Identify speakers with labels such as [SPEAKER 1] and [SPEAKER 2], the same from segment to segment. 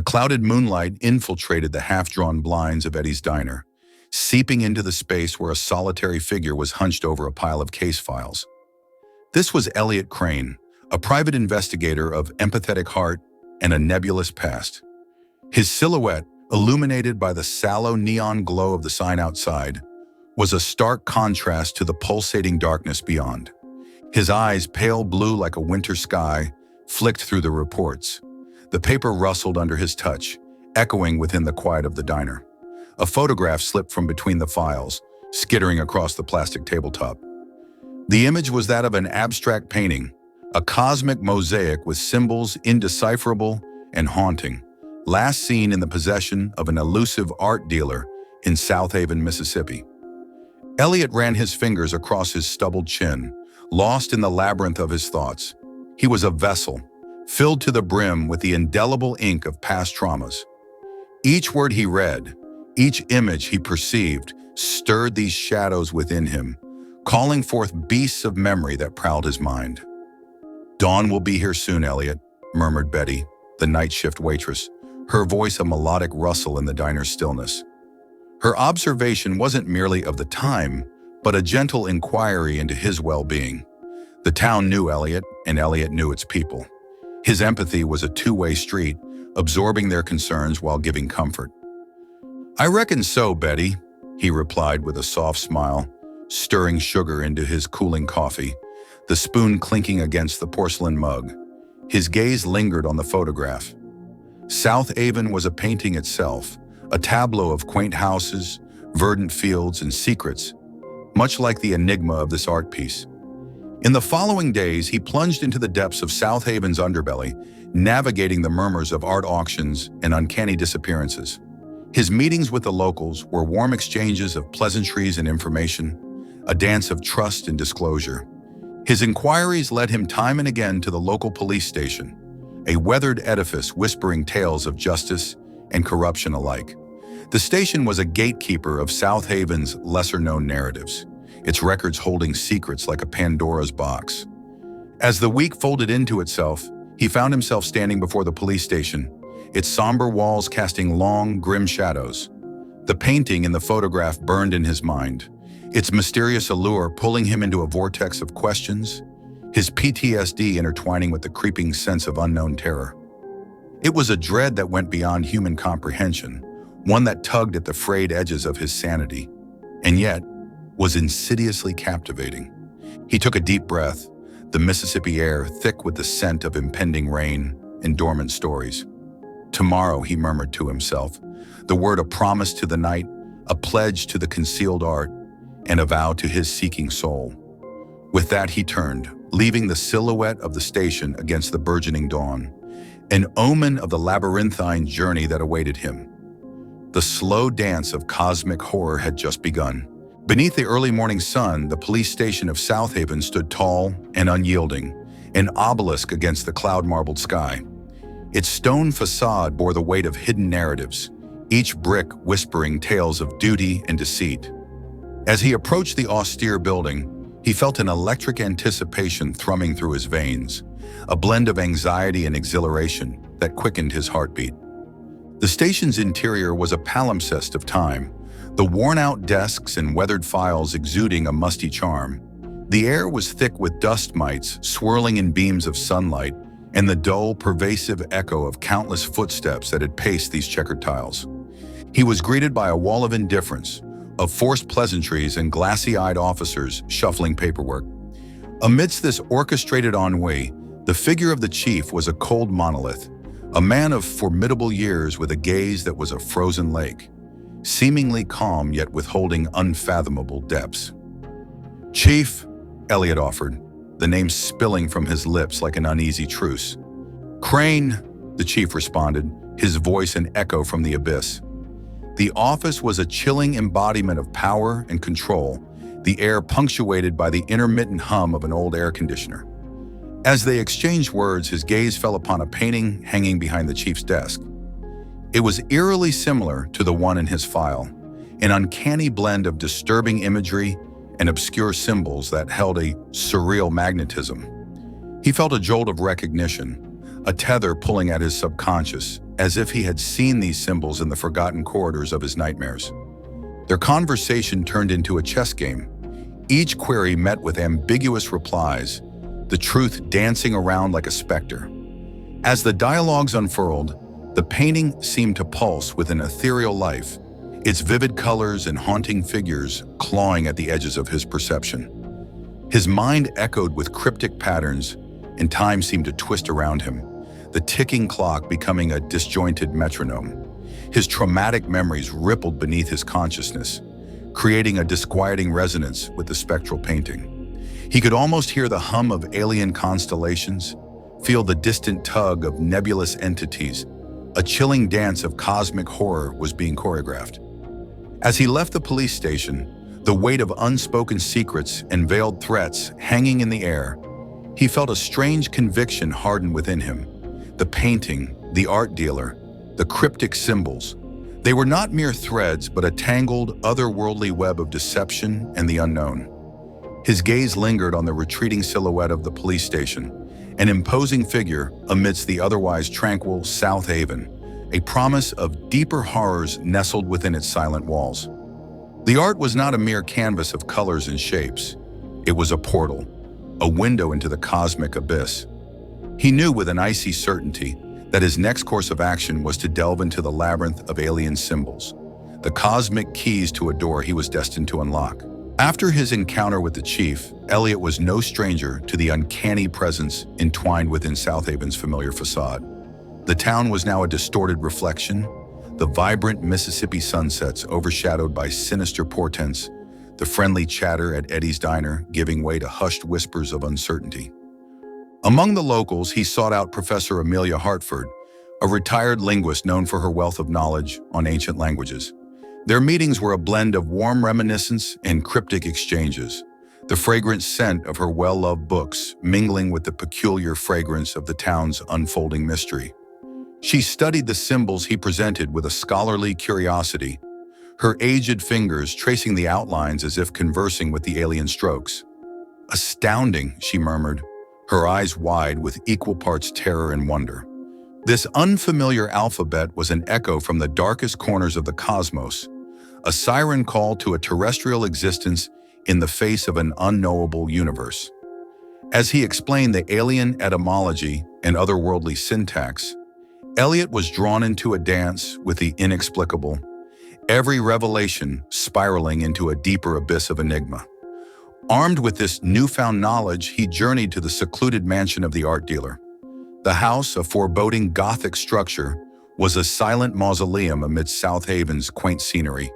[SPEAKER 1] The clouded moonlight infiltrated the half-drawn blinds of Eddie's diner, seeping into the space where a solitary figure was hunched over a pile of case files. This was Elliot Crane, a private investigator of empathetic heart and a nebulous past. His silhouette, illuminated by the sallow neon glow of the sign outside, was a stark contrast to the pulsating darkness beyond. His eyes, pale blue like a winter sky, flicked through the reports. The paper rustled under his touch, echoing within the quiet of the diner. A photograph slipped from between the files, skittering across the plastic tabletop. The image was that of an abstract painting, a cosmic mosaic with symbols indecipherable and haunting, last seen in the possession of an elusive art dealer in South Haven, Mississippi. Elliot ran his fingers across his stubbled chin, lost in the labyrinth of his thoughts. He was a vessel, filled to the brim with the indelible ink of past traumas. Each word he read, each image he perceived, stirred these shadows within him, calling forth beasts of memory that prowled his mind. "Dawn will be here soon, Elliot," murmured Betty, the night shift waitress, her voice a melodic rustle in the diner's stillness. Her observation wasn't merely of the time, but a gentle inquiry into his well-being. The town knew Elliot, and Elliot knew its people. His empathy was a two-way street, absorbing their concerns while giving comfort. "I reckon so, Betty," he replied with a soft smile, stirring sugar into his cooling coffee, the spoon clinking against the porcelain mug. His gaze lingered on the photograph. South Haven was a painting itself, a tableau of quaint houses, verdant fields, and secrets, much like the enigma of this art piece. In the following days, he plunged into the depths of South Haven's underbelly, navigating the murmurs of art auctions and uncanny disappearances. His meetings with the locals were warm exchanges of pleasantries and information, a dance of trust and disclosure. His inquiries led him time and again to the local police station, a weathered edifice whispering tales of justice and corruption alike. The station was a gatekeeper of South Haven's lesser-known narratives, its records holding secrets like a Pandora's box. As the week folded into itself, he found himself standing before the police station, its somber walls casting long, grim shadows. The painting in the photograph burned in his mind, its mysterious allure pulling him into a vortex of questions, his PTSD intertwining with the creeping sense of unknown terror. It was a dread that went beyond human comprehension, one that tugged at the frayed edges of his sanity, and yet was insidiously captivating. He took a deep breath, the Mississippi air thick with the scent of impending rain and dormant stories. "Tomorrow," he murmured to himself, the word a promise to the night, a pledge to the concealed art, and a vow to his seeking soul. With that, he turned, leaving the silhouette of the station against the burgeoning dawn, an omen of the labyrinthine journey that awaited him. The slow dance of cosmic horror had just begun. Beneath the early morning sun, the police station of South Haven stood tall and unyielding, an obelisk against the cloud-marbled sky. Its stone facade bore the weight of hidden narratives, each brick whispering tales of duty and deceit. As he approached the austere building, he felt an electric anticipation thrumming through his veins, a blend of anxiety and exhilaration that quickened his heartbeat. The station's interior was a palimpsest of time, the worn-out desks and weathered files exuding a musty charm. The air was thick with dust mites swirling in beams of sunlight, and the dull, pervasive echo of countless footsteps that had paced these checkered tiles. He was greeted by a wall of indifference, of forced pleasantries and glassy-eyed officers shuffling paperwork. Amidst this orchestrated ennui, the figure of the chief was a cold monolith, a man of formidable years with a gaze that was a frozen lake, seemingly calm yet withholding unfathomable depths. "Chief," Elliot offered, the name spilling from his lips like an uneasy truce. "Crane," the chief responded, his voice an echo from the abyss. The office was a chilling embodiment of power and control, the air punctuated by the intermittent hum of an old air conditioner. As they exchanged words, his gaze fell upon a painting hanging behind the chief's desk. It was eerily similar to the one in his file, an uncanny blend of disturbing imagery and obscure symbols that held a surreal magnetism. He felt a jolt of recognition, a tether pulling at his subconscious, as if he had seen these symbols in the forgotten corridors of his nightmares. Their conversation turned into a chess game. Each query met with ambiguous replies, the truth dancing around like a specter. As the dialogues unfurled, the painting seemed to pulse with an ethereal life, its vivid colors and haunting figures clawing at the edges of his perception. His mind echoed with cryptic patterns, and time seemed to twist around him, the ticking clock becoming a disjointed metronome. His traumatic memories rippled beneath his consciousness, creating a disquieting resonance with the spectral painting. He could almost hear the hum of alien constellations, feel the distant tug of nebulous entities. A chilling dance of cosmic horror was being choreographed. As he left the police station, the weight of unspoken secrets and veiled threats hanging in the air, he felt a strange conviction harden within him. The painting, the art dealer, the cryptic symbols, they were not mere threads but a tangled, otherworldly web of deception and the unknown. His gaze lingered on the retreating silhouette of the police station, an imposing figure amidst the otherwise tranquil South Haven, a promise of deeper horrors nestled within its silent walls. The art was not a mere canvas of colors and shapes. It was a portal, a window into the cosmic abyss. He knew with an icy certainty that his next course of action was to delve into the labyrinth of alien symbols, the cosmic keys to a door he was destined to unlock. After his encounter with the chief, Elliot was no stranger to the uncanny presence entwined within South Haven's familiar facade. The town was now a distorted reflection, the vibrant Mississippi sunsets overshadowed by sinister portents, the friendly chatter at Eddie's Diner giving way to hushed whispers of uncertainty. Among the locals, he sought out Professor Amelia Hartford, a retired linguist known for her wealth of knowledge on ancient languages. Their meetings were a blend of warm reminiscence and cryptic exchanges, the fragrant scent of her well-loved books mingling with the peculiar fragrance of the town's unfolding mystery. She studied the symbols he presented with a scholarly curiosity, her aged fingers tracing the outlines as if conversing with the alien strokes. "Astounding," she murmured, her eyes wide with equal parts terror and wonder. This unfamiliar alphabet was an echo from the darkest corners of the cosmos, a siren call to a terrestrial existence in the face of an unknowable universe. As he explained the alien etymology and otherworldly syntax, Elliot was drawn into a dance with the inexplicable, every revelation spiraling into a deeper abyss of enigma. Armed with this newfound knowledge, he journeyed to the secluded mansion of the art dealer. The house, a foreboding Gothic structure, was a silent mausoleum amidst South Haven's quaint scenery,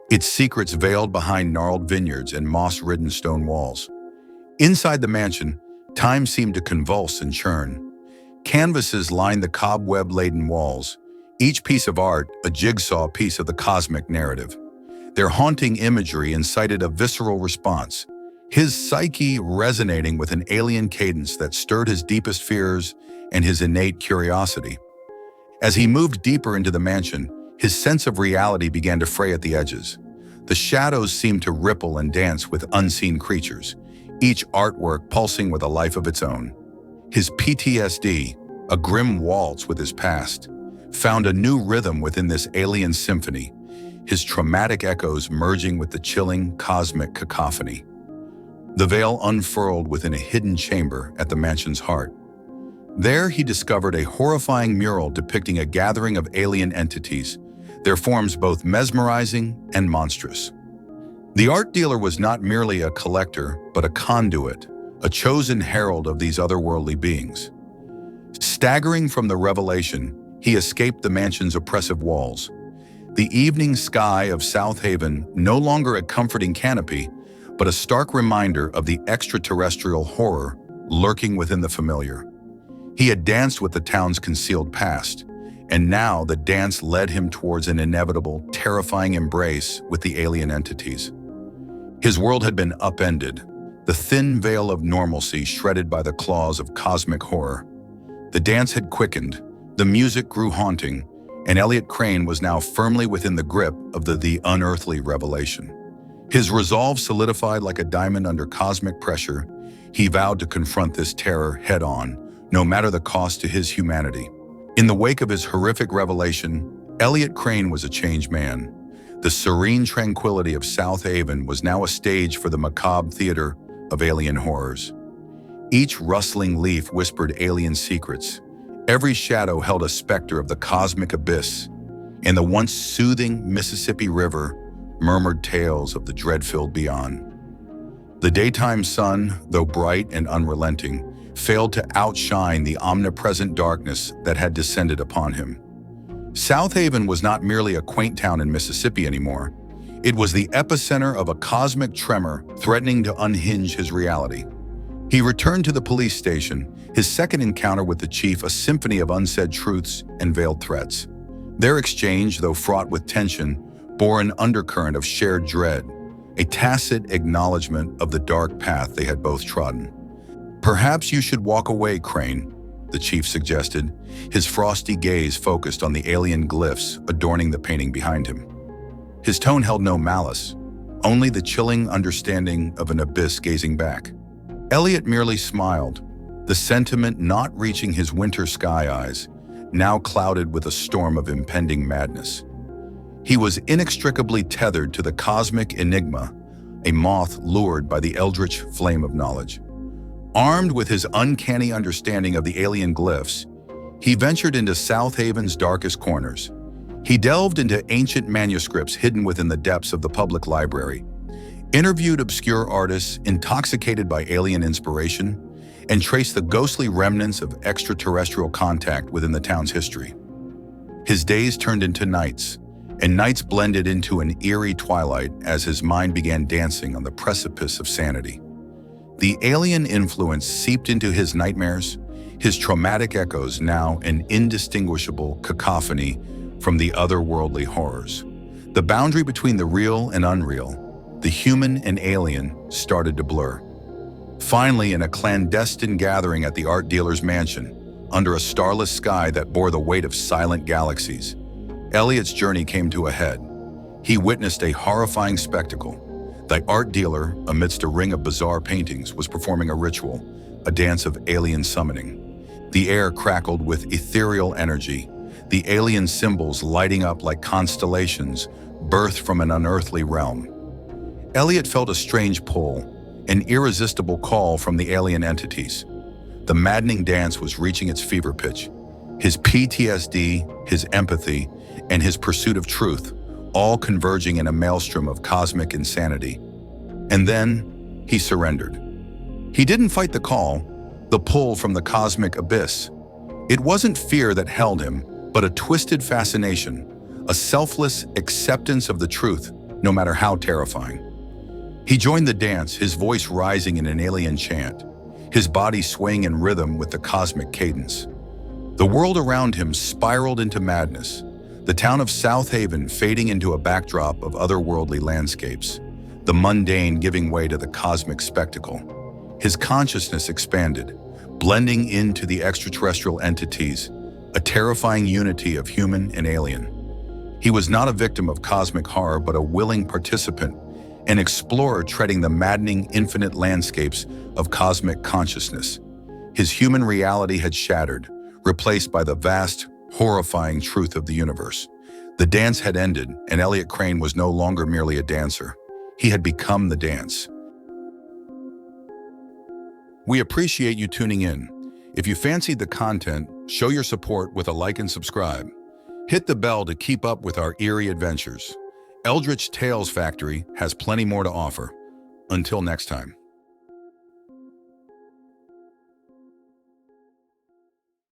[SPEAKER 1] its secrets veiled behind gnarled vineyards and moss-ridden stone walls. Inside the mansion, time seemed to convulse and churn. Canvases lined the cobweb-laden walls, each piece of art a jigsaw piece of the cosmic narrative. Their haunting imagery incited a visceral response, his psyche resonating with an alien cadence that stirred his deepest fears and his innate curiosity. As he moved deeper into the mansion, his sense of reality began to fray at the edges. The shadows seemed to ripple and dance with unseen creatures, each artwork pulsing with a life of its own. His PTSD, a grim waltz with his past, found a new rhythm within this alien symphony, his traumatic echoes merging with the chilling cosmic cacophony. The veil unfurled within a hidden chamber at the mansion's heart. There he discovered a horrifying mural depicting a gathering of alien entities, their forms both mesmerizing and monstrous. The art dealer was not merely a collector, but a conduit, a chosen herald of these otherworldly beings. Staggering from the revelation, he escaped the mansion's oppressive walls. The evening sky of South Haven, no longer a comforting canopy, but a stark reminder of the extraterrestrial horror lurking within the familiar. He had danced with the town's concealed past, and now the dance led him towards an inevitable, terrifying embrace with the alien entities. His world had been upended, the thin veil of normalcy shredded by the claws of cosmic horror. The dance had quickened, the music grew haunting, and Elliot Crane was now firmly within the grip of the unearthly revelation. His resolve solidified like a diamond under cosmic pressure. He vowed to confront this terror head-on, no matter the cost to his humanity. In the wake of his horrific revelation, Elliot Crane was a changed man. The serene tranquility of South Haven was now a stage for the macabre theater of alien horrors. Each rustling leaf whispered alien secrets. Every shadow held a specter of the cosmic abyss, and the once soothing Mississippi River murmured tales of the dread-filled beyond. The daytime sun, though bright and unrelenting, failed to outshine the omnipresent darkness that had descended upon him. South Haven was not merely a quaint town in Mississippi anymore. It was the epicenter of a cosmic tremor threatening to unhinge his reality. He returned to the police station, his second encounter with the chief a symphony of unsaid truths and veiled threats. Their exchange, though fraught with tension, bore an undercurrent of shared dread, a tacit acknowledgement of the dark path they had both trodden. "Perhaps you should walk away, Crane," the chief suggested, his frosty gaze focused on the alien glyphs adorning the painting behind him. His tone held no malice, only the chilling understanding of an abyss gazing back. Elliot merely smiled, the sentiment not reaching his winter sky eyes, now clouded with a storm of impending madness. He was inextricably tethered to the cosmic enigma, a moth lured by the eldritch flame of knowledge. Armed with his uncanny understanding of the alien glyphs, he ventured into South Haven's darkest corners. He delved into ancient manuscripts hidden within the depths of the public library, interviewed obscure artists intoxicated by alien inspiration, and traced the ghostly remnants of extraterrestrial contact within the town's history. His days turned into nights, and nights blended into an eerie twilight as his mind began dancing on the precipice of sanity. The alien influence seeped into his nightmares, his traumatic echoes now an indistinguishable cacophony from the otherworldly horrors. The boundary between the real and unreal, the human and alien, started to blur. Finally, in a clandestine gathering at the art dealer's mansion, under a starless sky that bore the weight of silent galaxies, Elliot's journey came to a head. He witnessed a horrifying spectacle. The art dealer, amidst a ring of bizarre paintings, was performing a ritual, a dance of alien summoning. The air crackled with ethereal energy, the alien symbols lighting up like constellations birthed from an unearthly realm. Elliot felt a strange pull, an irresistible call from the alien entities. The maddening dance was reaching its fever pitch. His PTSD, his empathy, and his pursuit of truth, all converging in a maelstrom of cosmic insanity. And then, he surrendered. He didn't fight the call, the pull from the cosmic abyss. It wasn't fear that held him, but a twisted fascination, a selfless acceptance of the truth, no matter how terrifying. He joined the dance, his voice rising in an alien chant, his body swaying in rhythm with the cosmic cadence. The world around him spiraled into madness, the town of South Haven fading into a backdrop of otherworldly landscapes, the mundane giving way to the cosmic spectacle. His consciousness expanded, blending into the extraterrestrial entities, a terrifying unity of human and alien. He was not a victim of cosmic horror, but a willing participant, an explorer treading the maddening infinite landscapes of cosmic consciousness. His human reality had shattered, replaced by the vast, horrifying truth of the universe. The dance had ended, and Elliot Crane was no longer merely a dancer. He had become the dance. We appreciate you tuning in. If you fancied the content, show your support with a like and subscribe. Hit the bell to keep up with our eerie adventures. Eldritch Tales Factory has plenty more to offer. Until next time.